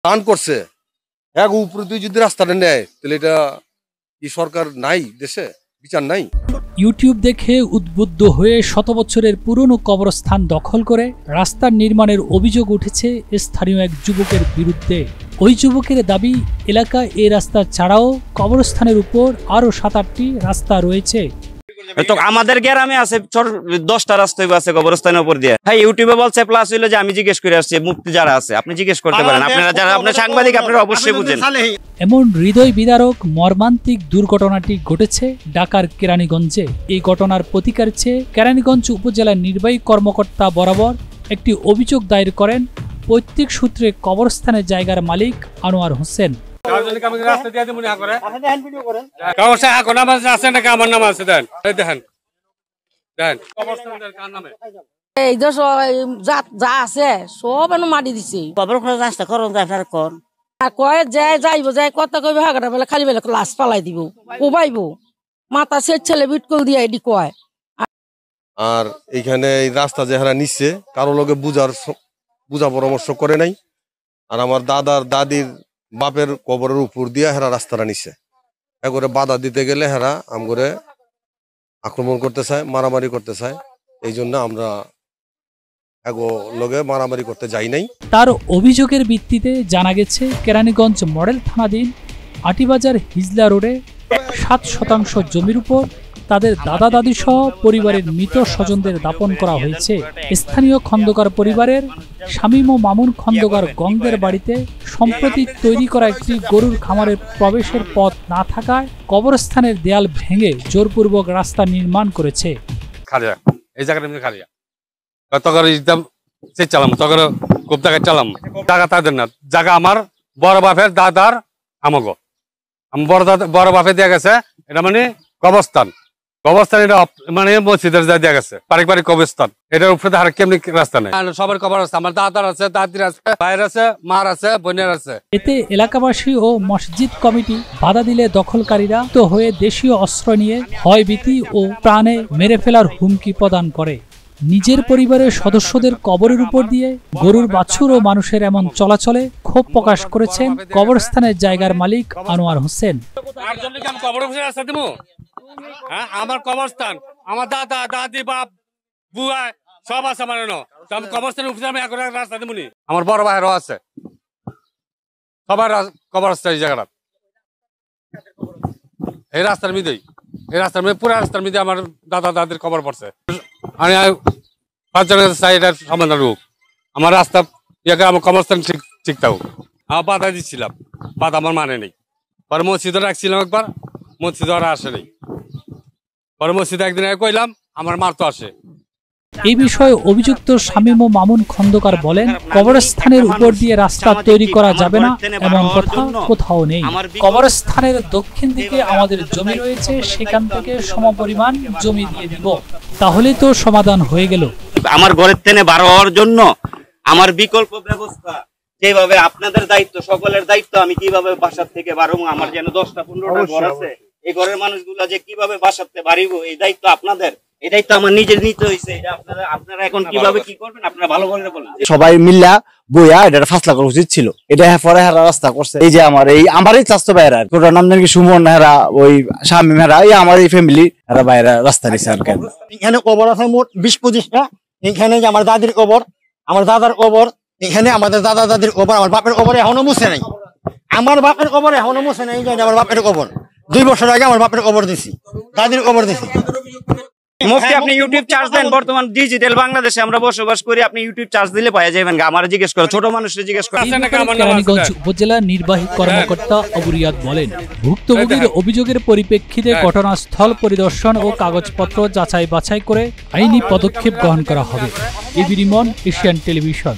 দান করছে এক উপরে তুই যদি রাস্তাটা নেয় তাহলে এটা কি সরকার নাই, দেশে বিচার নাই? ইউটিউব দেখে উদ্বুদ্ধ হয়ে শত বছরের পুরনো কবরস্থান দখল করে রাস্তা নির্মাণের অভিযোগ উঠেছে স্থানীয় এক যুবকের বিরুদ্ধে। ওই যুবকের দাবি, এলাকায় এই রাস্তা ছাড়াও কবরস্থানের উপর আরো 7-8টি রাস্তা রয়েছে। তো আমাদের গ্রামে আছে 10টা রাস্তা আছে কবরস্থানের উপর দিয়ে। হ্যাঁ, ইউটিউবে বলছে, প্লাস হইলো যে আমি জিজ্ঞেস করে আসছি, মুফতি যারা আছে আপনি জিজ্ঞেস করতে পারেন, আপনারা যারা আপনার সাংবাদিক আপনারা অবশ্যই বুঝেন। এমন হৃদয় বিদারক মর্মান্তিক দুর্ঘটনাটি ঘটেছে ঢাকার কেরানীগঞ্জে। এই ঘটনার প্রতিকার চেয়ে কেরানীগঞ্জ উপজেলার নির্বাহী কর্মকর্তা বরাবর একটি অভিযোগ দায়ের করেন পৈতৃক সূত্রে কবরস্থানের জায়গার মালিক আনোয়ার হোসেন। এই দেশ যা আছে সব মাটি দিছে, রাস্তা করুন কয়ে যায় যাইব যায় কথা কইবে হাগাটা বেলা খালি বেলা লাশ পালাই দিব ও পাইব মাথা সে ছেলে বিটকল দিয়ে এটি কয়। আর এইখানে এই রাস্তা যে হারা নিচ্ছে কারো লোকে বুঝা পরামর্শ করে নাই। আর আমার দাদির বাপের কবরের উপর দিয়ে হেরা রাস্তাটা নিচ্ছে। একবারে বাধা দিতে গেলে হেরা আমগরে আক্রমণ করতে চায়, মারামারি করতে চায়। এই জন্য আমরা লগে মারামারি করতে যাই নাই। তার অভিযোগের ভিত্তিতে জানা গেছে কেরানীগঞ্জ মডেল থানাধীন আটিবাজার হিজলা রোডে 7% জমির উপর তাদের দাদা দাদি সহ পরিবারের মৃত স্বজনদের দাপন করা হয়েছে। স্থানীয় খন্দকার পরিবারের শামীম ও মামুন খন্দকার গঙ্গের বাড়িতে সম্প্রতি তৈরি করা একটি গরুর খামারের প্রবেশের পথ না থাকায় কবরস্থানের দেয়াল ভেঙে জোরপূর্বক রাস্তা নির্মাণ করেছে। জায়গা আমার বড় বাপের দাদার আমাগো বড় বাপে দেয়া গেছে, এটা মানে কবরস্থান এটা মানে মসজিদের যা দেয়া গেছে পারিবারিক কবরস্থান। এটার উপরে আর কেমনি রাস্তা নেই, সবার কবর আছে, আমার দাদার আছে, দাদির আছে, ভাইয়ের আছে, মার আছে, বোনের আছে। এতে এলাকাবাসী ও মসজিদ কমিটি বাধা দিলে দখলকারীরা তো হয়ে দেশীয় অস্ত্র নিয়ে ভয়ভীতি ও প্রাণে মেরে ফেলার হুমকি প্রদান করে। নিজের পরিবারের সদস্যদের কবরের উপর দিয়ে গরুর বাছুর ও মানুষের এমন চলাচলে ক্ষোভ প্রকাশ করেছেন কবরস্থানের জায়গার মালিক আনোয়ার হোসেন। আমার কবরস্থান, আমার দাদা দাদি বাপ বুয়া সব আছে আমার কবরস্থানের উপরে আমি রাস্তা দিব। আমার বড় ভাইয়েরও আছে, সবার কবরস্থান এই জায়গাটা এই রাস্তার মধ্যেই, এই রাস্তার মধ্যে পুরো রাস্তার মধ্যে আমার দাদা দাদির কবর পড়ছে। আমি 5 জনের কাছে চাই এটার সমাধান হোক, আমার রাস্তা আমার কবরস্থান ঠিক থাকুক। আমার বাধা দিচ্ছিলাম, বাধা আমার মানে নেই। পরে মসজিদে রাখছিলাম একবার, মসজিদে ওরা আসে নেই। পরে মসজিদে একদিন কইলাম, আমার মার তো আসে। এই বিষয়ে অভিযুক্ত শামীম ও মামুন খন্দকার বলেন, কবরস্থানের উপর দিয়ে রাস্তা তৈরি করা যাবে না এমন কথা কোথাও নেই। কবরস্থানের দক্ষিণ দিকে আমাদের জমি রয়েছে, সেখান থেকে সমপরিমাণ জমি দিয়ে দিব, তাহলে তো সমাধান হয়ে গেল। আমার ঘরের থেকে বার হওয়ার জন্য আমার বিকল্প ব্যবস্থা যেভাবে আপনাদের দায়িত্ব, সকলের দায়িত্ব, আমি কিভাবে বাসার থেকে বার হবো। আমার যেন 10টা-15টা ঘর আছে, এই ঘরের মানুষগুলা যে কিভাবে বাসার থেকে বাড়িব, এই দায়িত্ব আপনাদের, এই দায়িত্ব আমার নিজের নিতে হয়েছে। আপনারা এখন কিভাবে কি করবেন আপনারা ভালো করে বলেন। সবাই মিল্লা বইয়া এটা ফাসলা করা উচিত ছিল, এটা পরে হারা রাস্তা করছে। এই যে আমারই চাচতো ভাইরা, ওটার নাম জানি সুমন হেরা, ওই শামীম হেরা, এই আমার এই ফ্যামিলি হেরা ভাইরা রাস্তা নিছে। আর কেন এখানে কবর আছে মোট 20-25টা। এখানে যে আমার দাদির কবর, আমার দাদার কবর, এখানে আমাদের দাদা দাদির কবর, আমার বাপের কবর এখনো মুছে নাই, আমার বাপের কবর এখনো মুছে নাই। আমার বাপের কবর 2 বছর আগে আমার বাপের কবর দিছি, দাদির কবর দিছি। মুফতি আপনি ইউটিউব চার্জ দেন, বর্তমান ডিজিটাল বাংলাদেশে আমরা বসবাস করি, আপনি ইউটিউব চার্জ দিলে পাওয়া যাবেন। আমার জিজ্ঞেস করো, ছোট মানুষের জিজ্ঞেস করো। কেরানীগঞ্জ উপজেলা নির্বাহী কর্মকর্তা আবু রিয়াদ বলেন, ভুক্তভোগীর অভিযোগের পরিপ্রেক্ষিতে ঘটনাস্থল পরিদর্শন ও কাগজপত্র যাচাই বাছাই করে আইনি পদক্ষেপ গ্রহণ করা হবে। এবিডি মন, এশিয়ান টেলিভিশন।